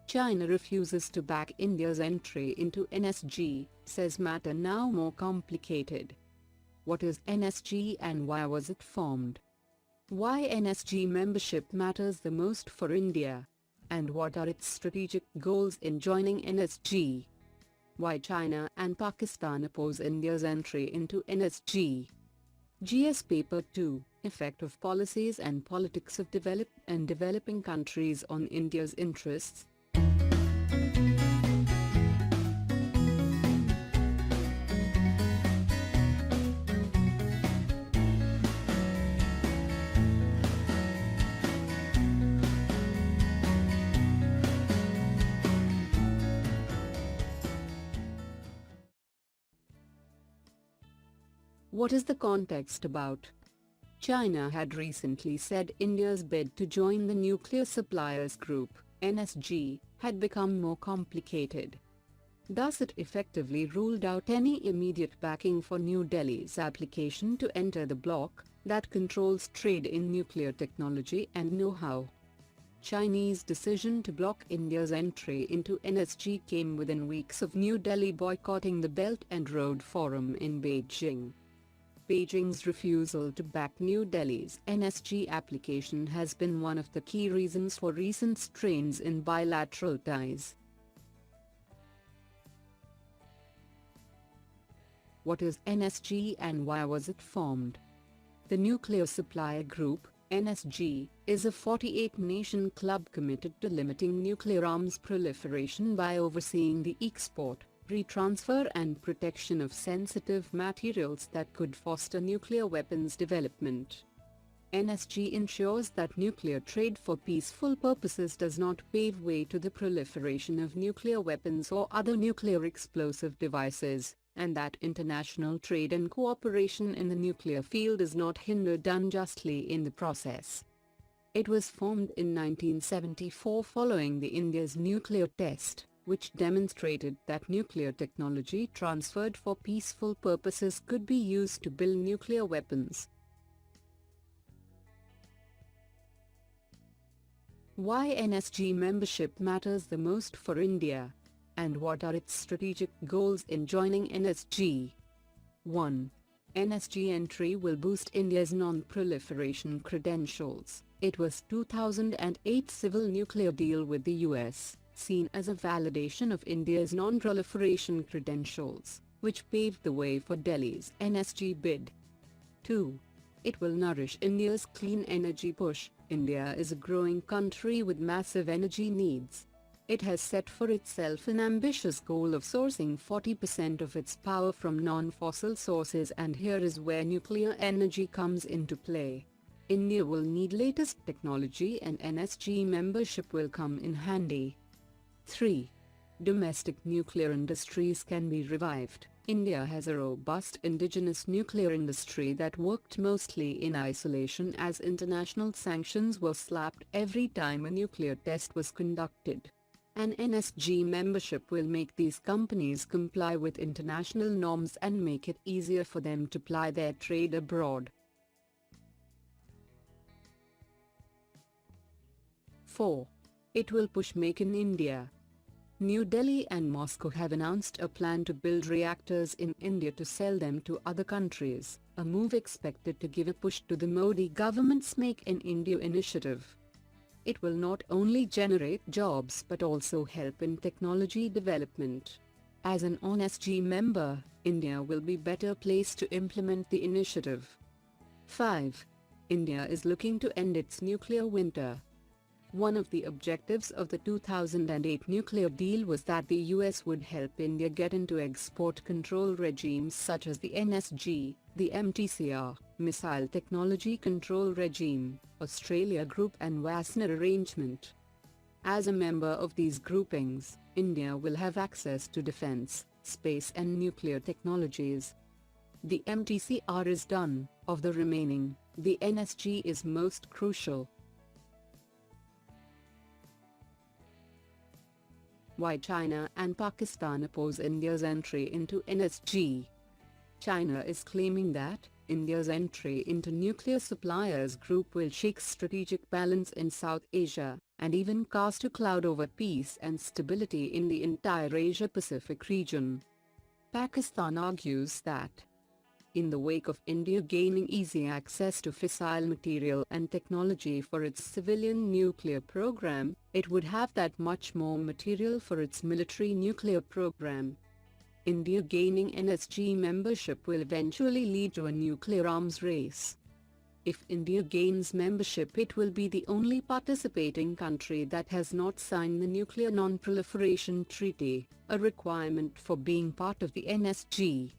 China refuses to back India's entry into NSG, says matter now more complicated. What is NSG and why was it formed? Why NSG membership matters the most for India? And what are its strategic goals in joining NSG? Why China and Pakistan oppose India's entry into NSG? GS Paper 2, Effect of Policies and Politics of Developed and Developing Countries on India's Interests. What is the context about? China had recently said India's bid to join the Nuclear Suppliers Group, NSG, had become more complicated. Thus it effectively ruled out any immediate backing for New Delhi's application to enter the bloc that controls trade in nuclear technology and know-how. Chinese decision to block India's entry into NSG came within weeks of New Delhi boycotting the Belt and Road Forum in Beijing. Beijing's refusal to back New Delhi's NSG application has been one of the key reasons for recent strains in bilateral ties. What is NSG and why was it formed? The Nuclear Supplier Group, NSG, is a 48-nation club committed to limiting nuclear arms proliferation by overseeing the export, retransfer and protection of sensitive materials that could foster nuclear weapons development. NSG ensures that nuclear trade for peaceful purposes does not pave way to the proliferation of nuclear weapons or other nuclear explosive devices, and that international trade and cooperation in the nuclear field is not hindered unjustly in the process. It was formed in 1974 following the India's nuclear test, which demonstrated that nuclear technology transferred for peaceful purposes could be used to build nuclear weapons. Why NSG membership matters the most for India, and what are its strategic goals in joining NSG? 1. NSG entry will boost India's non-proliferation credentials. It was 2008 civil nuclear deal with the US, seen as a validation of India's non-proliferation credentials, which paved the way for Delhi's NSG bid. 2. It will nourish India's clean energy push. India is a growing country with massive energy needs. It has set for itself an ambitious goal of sourcing 40% of its power from non-fossil sources, and here is where nuclear energy comes into play. India will need latest technology and NSG membership will come in handy. 3. Domestic nuclear industries can be revived. India has a robust indigenous nuclear industry that worked mostly in isolation as international sanctions were slapped every time a nuclear test was conducted. An NSG membership will make these companies comply with international norms and make it easier for them to ply their trade abroad. 4. It will push Make in India. New Delhi and Moscow have announced a plan to build reactors in India to sell them to other countries, a move expected to give a push to the Modi government's Make in India initiative. It will not only generate jobs but also help in technology development. As an NSG member, India will be better placed to implement the initiative. 5. India is looking to end its nuclear winter. One of the objectives of the 2008 nuclear deal was that the US would help India get into export control regimes such as the NSG, the MTCR, Missile Technology Control Regime, Australia Group and Wassenaar Arrangement. As a member of these groupings, India will have access to defense, space and nuclear technologies. The MTCR is done. Of the remaining, the NSG is most crucial. Why China and Pakistan oppose India's entry into NSG? China is claiming that, India's entry into nuclear suppliers group will shake strategic balance in South Asia, and even cast a cloud over peace and stability in the entire Asia-Pacific region. Pakistan argues that, in the wake of India gaining easy access to fissile material and technology for its civilian nuclear program, it would have that much more material for its military nuclear program. India gaining NSG membership will eventually lead to a nuclear arms race. If India gains membership, it will be the only participating country that has not signed the Nuclear Non-Proliferation Treaty, a requirement for being part of the NSG.